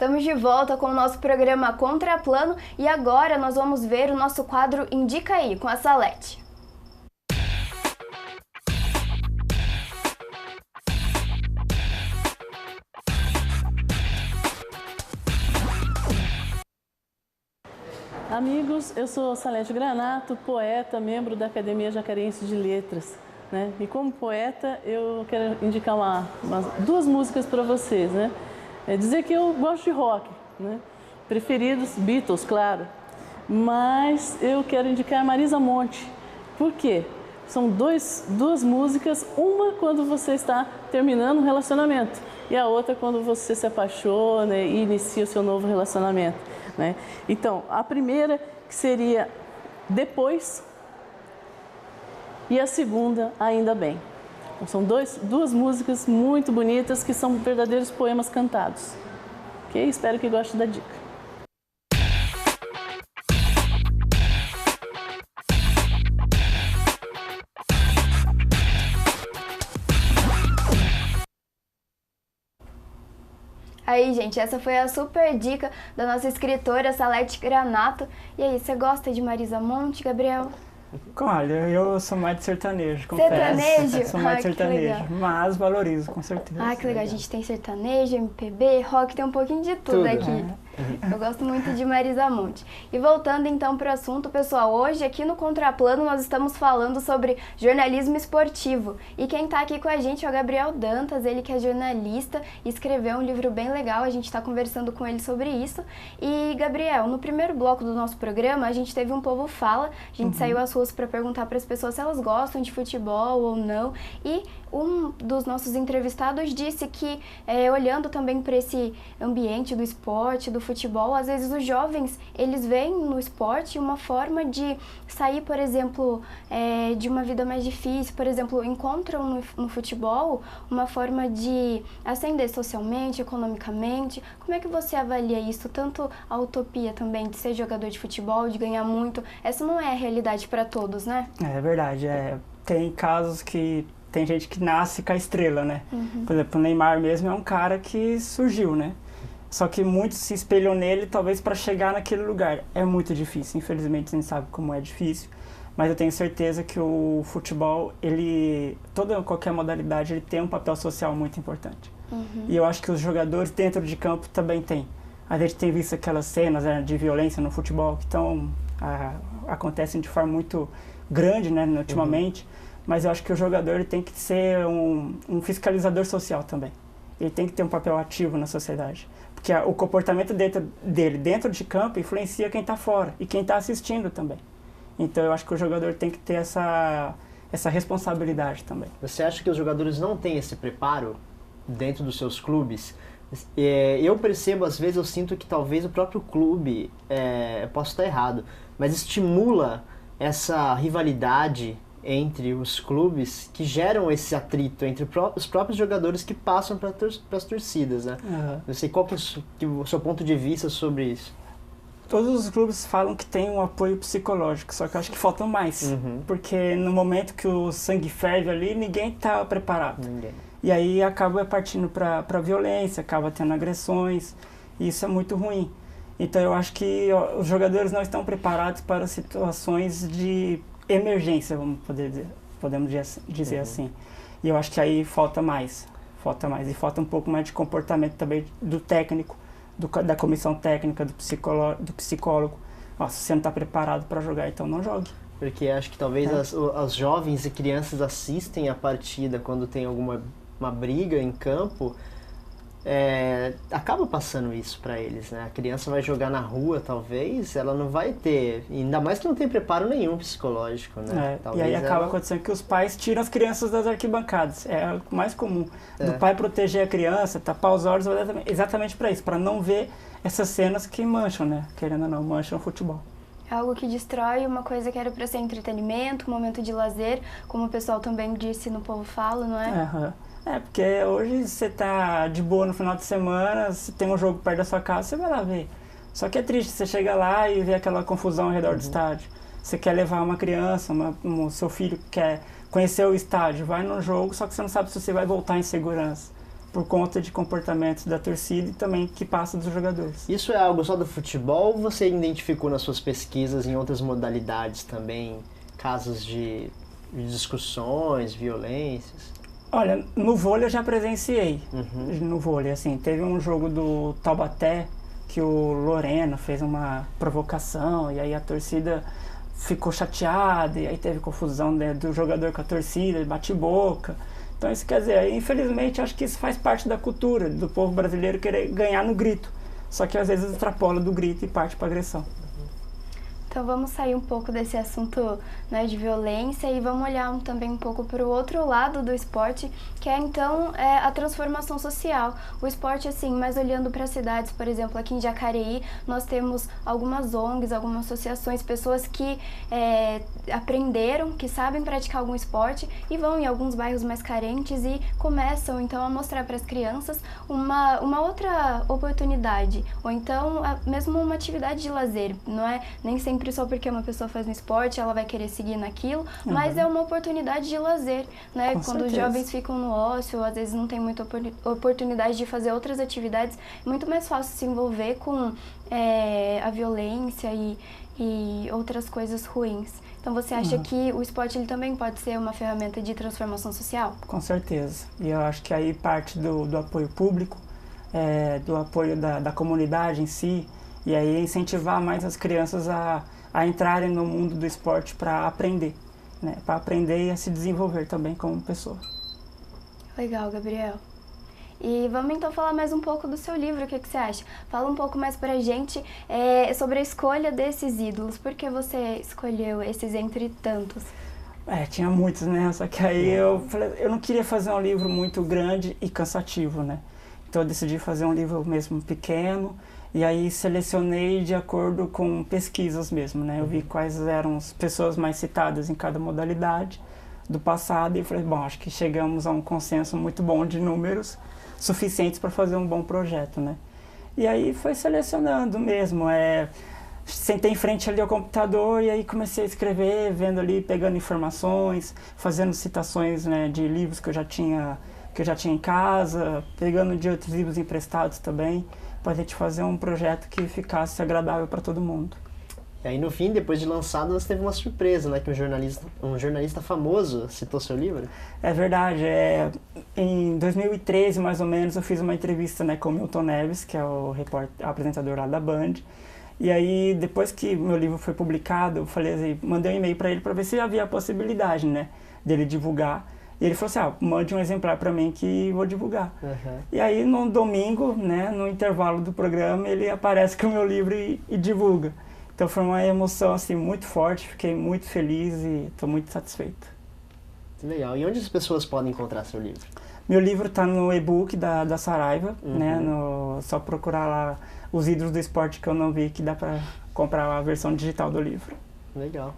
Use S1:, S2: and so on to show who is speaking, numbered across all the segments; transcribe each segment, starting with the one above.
S1: Estamos de volta com o nosso programa Contraplano e agora nós vamos ver o nosso quadro Indica Aí, com a Salete.
S2: Amigos, eu sou Salete Granato, poeta, membro da Academia Jacarense de Letras, né? E como poeta, eu quero indicar duas músicas para vocês, né? Dizer que eu gosto de rock, né? Preferidos, Beatles, claro. Mas eu quero indicar Marisa Monte. Por quê? São duas músicas, uma quando você está terminando um relacionamento e a outra quando você se apaixona e inicia o seu novo relacionamento, né? Então, a primeira que seria Depois e a segunda, Ainda Bem. Então, são duas músicas muito bonitas que são verdadeiros poemas cantados. Ok? Espero que gostem da dica.
S1: Aí, gente, essa foi a super dica da nossa escritora Salete Granato. E aí, você gosta de Marisa Monte, Gabriel?
S3: Olha, eu sou mais de sertanejo, confesso.
S1: Sertanejo?
S3: Sou mais de sertanejo,
S1: legal.
S3: Mas valorizo, com certeza.
S1: Ah, que legal. A gente tem sertanejo, MPB, rock, tem um pouquinho de tudo aqui. Eu gosto muito de Marisa Monte. E voltando então para o assunto, pessoal, hoje aqui no Contraplano nós estamos falando sobre jornalismo esportivo. E quem está aqui com a gente é o Gabriel Dantas, ele que é jornalista e escreveu um livro bem legal, a gente está conversando com ele sobre isso. E, Gabriel, no primeiro bloco do nosso programa, a gente teve um Povo Fala, a gente saiu às ruas para perguntar para as pessoas se elas gostam de futebol ou não. E um dos nossos entrevistados disse que, olhando também para esse ambiente do esporte, do futebol, às vezes os jovens, eles veem no esporte uma forma de sair, por exemplo, de uma vida mais difícil, por exemplo, encontram no futebol uma forma de ascender socialmente, economicamente. Como é que você avalia isso? Tanto a utopia também de ser jogador de futebol, de ganhar muito, essa não é a realidade para todos, né?
S3: É verdade, tem casos que tem gente que nasce com a estrela, né? Por exemplo, o Neymar mesmo é um cara que surgiu, né? Só que muitos se espelham nele, talvez para chegar naquele lugar. É muito difícil, infelizmente a gente sabe como é difícil, mas eu tenho certeza que o futebol, qualquer modalidade, ele tem um papel social muito importante. E eu acho que os jogadores dentro de campo também têm. A gente tem visto aquelas cenas, né, de violência no futebol que acontecem de forma muito grande, né, ultimamente. Mas eu acho que o jogador ele tem que ser um fiscalizador social também. Ele tem que ter um papel ativo na sociedade. Porque o comportamento dele dentro de campo influencia quem está fora e quem está assistindo também. Então eu acho que o jogador tem que ter essa responsabilidade também.
S4: Você acha que os jogadores não têm esse preparo dentro dos seus clubes? Eu percebo, às vezes eu sinto que talvez o próprio clube, posso estar errado, mas estimula essa rivalidade entre os clubes que geram esse atrito entre os próprios jogadores que passam para as torcidas, né? Não sei qual que é o seu ponto de vista sobre isso.
S3: Todos os clubes falam que tem um apoio psicológico, só que eu acho que falta mais. Porque no momento que o sangue ferve ali, ninguém está preparado. E aí acaba partindo para violência, acaba tendo agressões, e isso é muito ruim. Então eu acho que os jogadores não estão preparados para situações de emergência, podemos dizer assim. E eu acho que aí falta mais. E falta um pouco mais de comportamento também do técnico, da comissão técnica, do psicólogo. Se você não está preparado para jogar, então não jogue.
S4: Porque acho que talvez as jovens e crianças assistem a partida quando tem alguma briga em campo, acaba passando isso para eles, né? A criança vai jogar na rua, talvez, ela não vai ter, ainda mais que não tem preparo nenhum psicológico, né?
S3: E aí acaba acontecendo que os pais tiram as crianças das arquibancadas. É o mais comum. Do pai proteger a criança, tapar os olhos, exatamente para isso, para não ver essas cenas que mancham, né? Querendo ou não, mancham o futebol.
S1: Algo que destrói uma coisa que era para ser entretenimento, um momento de lazer, como o pessoal também disse no Povo Fala, não é?
S3: Porque hoje você tá de boa no final de semana, se tem um jogo perto da sua casa, você vai lá ver. Só que é triste, você chega lá e vê aquela confusão ao redor do estádio. Você quer levar uma criança, seu filho quer conhecer o estádio, vai no jogo, só que você não sabe se você vai voltar em segurança. por conta de comportamentos da torcida e também que passa dos jogadores.
S4: Isso é algo só do futebol ou você identificou nas suas pesquisas em outras modalidades também, casos de discussões, violências?
S3: Olha, no vôlei eu já presenciei. No vôlei, assim, teve um jogo do Taubaté que o Lorena fez uma provocação e aí a torcida ficou chateada e aí teve confusão, né, do jogador com a torcida, bate-boca. Então isso quer dizer, infelizmente acho que isso faz parte da cultura do povo brasileiro querer ganhar no grito. Só que às vezes extrapola do grito e parte para agressão.
S1: Então vamos sair um pouco desse assunto, né, de violência e vamos olhar também um pouco para o outro lado do esporte, que é então a transformação social. O esporte, assim, mas olhando para as cidades, por exemplo, aqui em Jacareí, nós temos algumas ONGs, algumas associações, pessoas que aprenderam, que sabem praticar algum esporte e vão em alguns bairros mais carentes e começam então a mostrar para as crianças uma outra oportunidade, ou então mesmo uma atividade de lazer, não é nem sempre só porque uma pessoa faz um esporte, ela vai querer seguir naquilo, mas é uma oportunidade de lazer, né? Quando os jovens ficam no ócio, às vezes não tem muita oportunidade de fazer outras atividades, é muito mais fácil se envolver com a violência e outras coisas ruins. Então você acha que o esporte ele também pode ser uma ferramenta de transformação social?
S3: Com certeza. E eu acho que aí parte do apoio público, do apoio da comunidade em si, e aí incentivar mais as crianças a entrarem no mundo do esporte para aprender, né? Para aprender e a se desenvolver também como pessoa.
S1: Legal, Gabriel. E vamos então falar mais um pouco do seu livro, o que você acha? Fala um pouco mais pra gente sobre a escolha desses ídolos. Por que você escolheu esses entre tantos?
S3: Tinha muitos, né? Só que aí eu falei, eu não queria fazer um livro muito grande e cansativo, né? Então eu decidi fazer um livro mesmo pequeno. E aí selecionei de acordo com pesquisas mesmo, né? Eu vi quais eram as pessoas mais citadas em cada modalidade do passado e falei, bom, acho que chegamos a um consenso muito bom de números suficientes para fazer um bom projeto, né? E aí foi selecionando mesmo, sentei em frente ali ao computador e aí comecei a escrever, vendo ali, pegando informações, fazendo citações, né, de livros que eu já tinha em casa, pegando de outros livros emprestados também, para a gente fazer um projeto que ficasse agradável para todo mundo.
S4: E aí no fim, depois de lançado, você teve uma surpresa, né? Que um jornalista famoso citou seu livro.
S3: É verdade. Em 2013, mais ou menos, eu fiz uma entrevista, né, com o Milton Neves, que é o apresentador lá da Band. E aí, depois que meu livro foi publicado, eu falei assim, mandei um e-mail para ele para ver se havia a possibilidade, né, dele divulgar. E ele falou assim, mande um exemplar para mim que vou divulgar. E aí, no domingo, né, no intervalo do programa, ele aparece com o meu livro e divulga. Então foi uma emoção assim, muito forte, fiquei muito feliz e estou muito satisfeito.
S4: Que legal. E onde as pessoas podem encontrar seu livro?
S3: Meu livro está no e-book da Saraiva, né, só procurar lá os ídolos do esporte que eu não vi, que dá para comprar a versão digital do livro.
S4: Legal.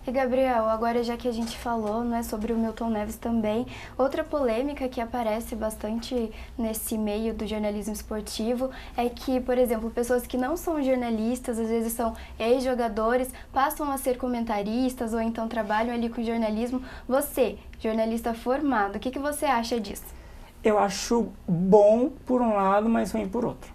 S1: E Gabriel, agora já que a gente falou, né, sobre o Milton Neves também, outra polêmica que aparece bastante nesse meio do jornalismo esportivo é que, por exemplo, pessoas que não são jornalistas, às vezes são ex-jogadores, passam a ser comentaristas ou então trabalham ali com jornalismo. Você, jornalista formado, o que você acha disso?
S3: Eu acho bom por um lado, mas ruim por outro.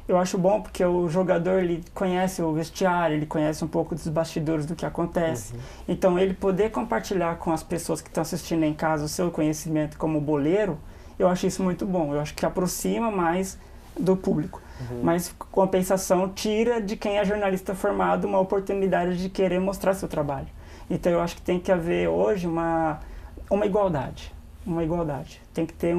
S3: Eu acho bom porque o jogador ele conhece o vestiário, ele conhece um pouco dos bastidores do que acontece. Então, ele poder compartilhar com as pessoas que estão assistindo em casa o seu conhecimento como boleiro, eu acho isso muito bom. Eu acho que aproxima mais do público. Mas, compensação, tira de quem é jornalista formado uma oportunidade de querer mostrar seu trabalho. Então, eu acho que tem que haver hoje uma igualdade. Uma igualdade. Tem que ter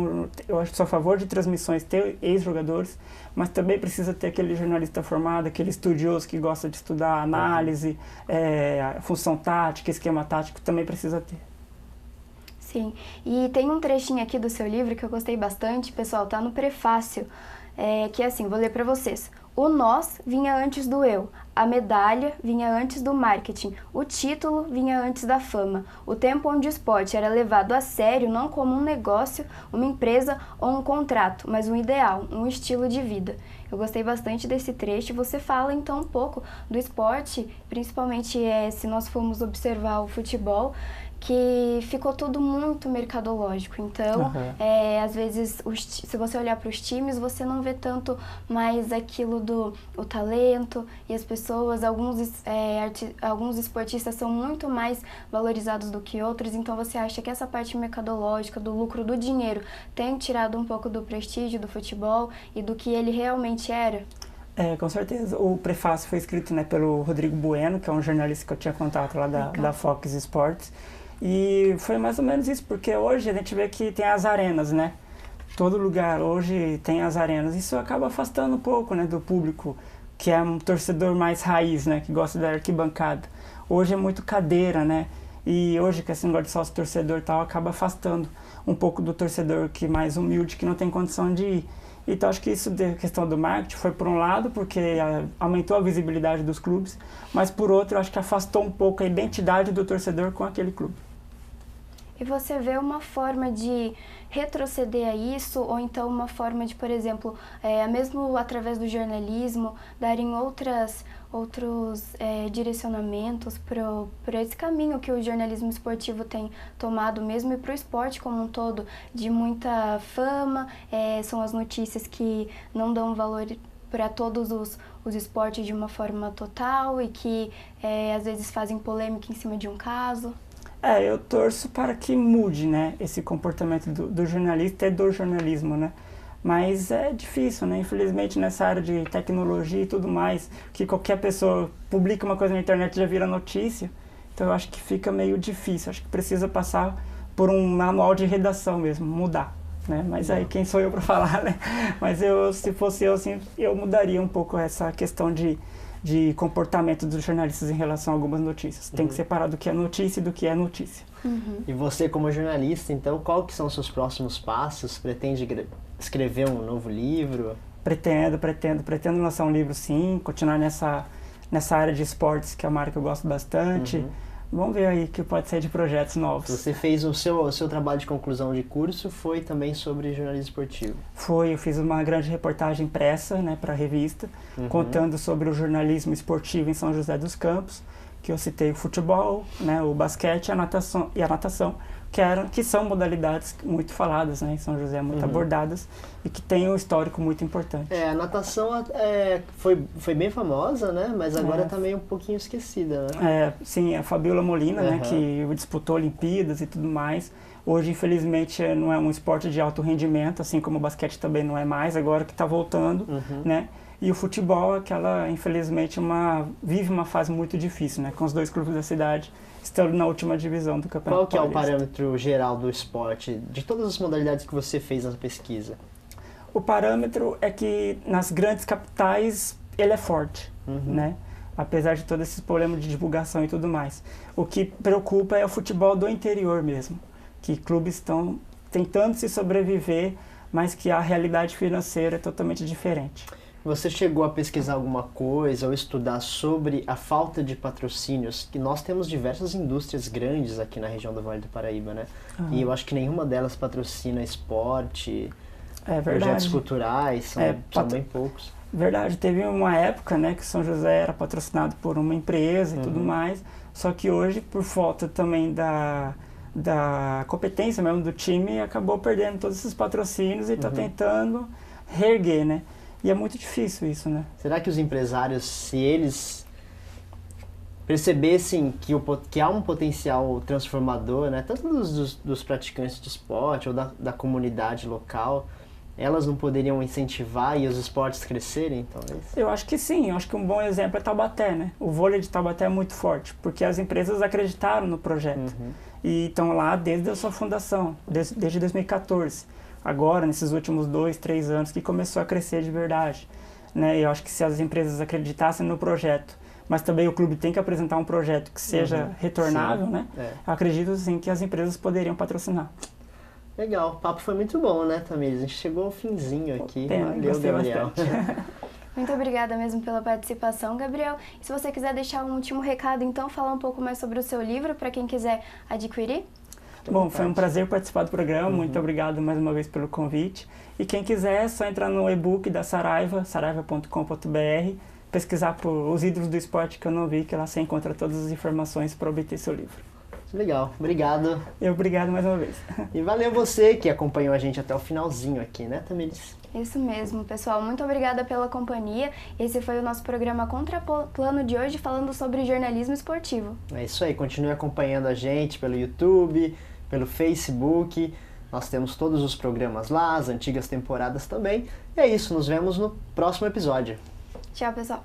S3: eu acho que sou a favor de transmissões, ter ex-jogadores, mas também precisa ter aquele jornalista formado, aquele estudioso que gosta de estudar análise, função tática, esquema tático, também precisa ter.
S1: Sim, e tem um trechinho aqui do seu livro que eu gostei bastante, pessoal, tá no prefácio, que é assim, vou ler para vocês. O nós vinha antes do eu, a medalha vinha antes do marketing, o título vinha antes da fama, o tempo onde o esporte era levado a sério não como um negócio, uma empresa ou um contrato, mas um ideal, um estilo de vida. Eu gostei bastante desse trecho. Você fala então um pouco do esporte, principalmente se nós formos observar o futebol, que ficou tudo muito mercadológico. Então, às vezes, se você olhar para os times, você não vê tanto mais aquilo do o talento e as pessoas. Alguns esportistas são muito mais valorizados do que outros, então você acha que essa parte mercadológica, do lucro, do dinheiro, tem tirado um pouco do prestígio do futebol e do que ele realmente era?
S3: Com certeza. O prefácio foi escrito, né, pelo Rodrigo Bueno, que é um jornalista que eu tinha contato lá da Fox Sports. E foi mais ou menos isso, porque hoje a gente vê que tem as arenas, né? Todo lugar hoje tem as arenas. Isso acaba afastando um pouco, né, do público, que é um torcedor mais raiz, né, que gosta da arquibancada. Hoje é muito cadeira, né? E hoje, que esse negócio de sócio torcedor e tal, acaba afastando um pouco do torcedor que é mais humilde, que não tem condição de ir. Então, acho que isso da questão do marketing foi por um lado, porque aumentou a visibilidade dos clubes, mas por outro, acho que afastou um pouco a identidade do torcedor com aquele clube.
S1: E você vê uma forma de retroceder a isso, ou então uma forma de, por exemplo, mesmo através do jornalismo, darem outros direcionamentos para esse caminho que o jornalismo esportivo tem tomado mesmo, e para o esporte como um todo, de muita fama, são as notícias que não dão valor para todos os esportes de uma forma total e que às vezes fazem polêmica em cima de um caso.
S3: Eu torço para que mude, né, esse comportamento do jornalista e do jornalismo, né? Mas é difícil, né? Infelizmente, nessa área de tecnologia e tudo mais, que qualquer pessoa publica uma coisa na internet e já vira notícia. Então, eu acho que fica meio difícil. Acho que precisa passar por um manual de redação mesmo, mudar, né? Mas aí, quem sou eu para falar, né? Mas se fosse eu, assim, eu mudaria um pouco essa questão de comportamento dos jornalistas em relação a algumas notícias. Tem que separar do que é notícia e do que é notícia.
S4: E você, como jornalista, então, qual que são os seus próximos passos? Pretende escrever um novo livro?
S3: Pretendo lançar um livro, sim, continuar nessa área de esportes, que é uma área que eu gosto bastante. Vamos ver aí o que pode sair de projetos novos.
S4: Você fez o seu trabalho de conclusão de curso, foi também sobre jornalismo esportivo?
S3: Foi, eu fiz uma grande reportagem impressa, né, para a revista, contando sobre o jornalismo esportivo em São José dos Campos, que eu citei o futebol, né, o basquete e a natação, que são modalidades muito faladas, né, em São José, muito abordadas, e que têm um histórico muito importante.
S4: A natação foi bem famosa, né, mas agora está meio um pouquinho esquecida, né?
S3: Sim, a Fabiola Molina, né, que disputou Olimpíadas e tudo mais. Hoje, infelizmente, não é um esporte de alto rendimento, assim como o basquete também não é mais, agora que está voltando, né? E o futebol, infelizmente, vive uma fase muito difícil, né, com os dois clubes da cidade estando na última divisão do Campeonato
S4: Paulista. Qual que é o
S3: Paulista.
S4: parâmetro geral do esporte, de todas as modalidades que você fez na pesquisa?
S3: O parâmetro é que nas grandes capitais ele é forte, né? Apesar de todo esse problema de divulgação e tudo mais. O que preocupa é o futebol do interior mesmo, que clubes estão tentando se sobreviver, mas que a realidade financeira é totalmente diferente.
S4: Você chegou a pesquisar alguma coisa ou estudar sobre a falta de patrocínios? Que nós temos diversas indústrias grandes aqui na região do Vale do Paraíba, né? E eu acho que nenhuma delas patrocina esporte, projetos culturais, são bem poucos.
S3: Verdade, teve uma época, né, que São José era patrocinado por uma empresa e tudo mais, só que hoje, por falta também da competência mesmo do time, acabou perdendo todos esses patrocínios e está tentando reerguer, né? E é muito difícil isso, né?
S4: Será que os empresários, se eles percebessem que há um potencial transformador, né, tanto dos praticantes de esporte ou da comunidade local, elas não poderiam incentivar e os esportes crescerem, talvez?
S3: Eu acho que sim, eu acho que um bom exemplo é Taubaté, né? O vôlei de Taubaté é muito forte, porque as empresas acreditaram no projeto e estão lá desde a sua fundação, desde 2014. Agora, nesses últimos 2, 3 anos, que começou a crescer de verdade, né? Eu acho que se as empresas acreditassem no projeto, mas também o clube tem que apresentar um projeto que seja retornável, né? Eu acredito sim que as empresas poderiam patrocinar.
S4: Legal, o papo foi muito bom, né, Tamires? A gente chegou ao finzinho aqui. Valeu, Gabriel.
S1: Muito obrigada mesmo pela participação, Gabriel. E se você quiser deixar um último recado, então, falar um pouco mais sobre o seu livro, para quem quiser adquirir.
S3: Bom, foi um prazer participar do programa, muito obrigado mais uma vez pelo convite. E quem quiser, é só entrar no e-book da Saraiva, saraiva.com.br, pesquisar por Os Ídolos do Esporte que eu não vi, que lá você encontra todas as informações para obter seu livro.
S4: Legal, obrigado.
S3: Obrigado mais uma vez.
S4: E valeu você que acompanhou a gente até o finalzinho aqui, né, Tamiris?
S1: Isso mesmo, pessoal. Muito obrigada pela companhia. Esse foi o nosso programa Contraplano de hoje, falando sobre jornalismo esportivo.
S4: É isso aí, continue acompanhando a gente pelo YouTube, pelo Facebook. Nós temos todos os programas lá, as antigas temporadas também. E é isso, nos vemos no próximo episódio.
S1: Tchau, pessoal.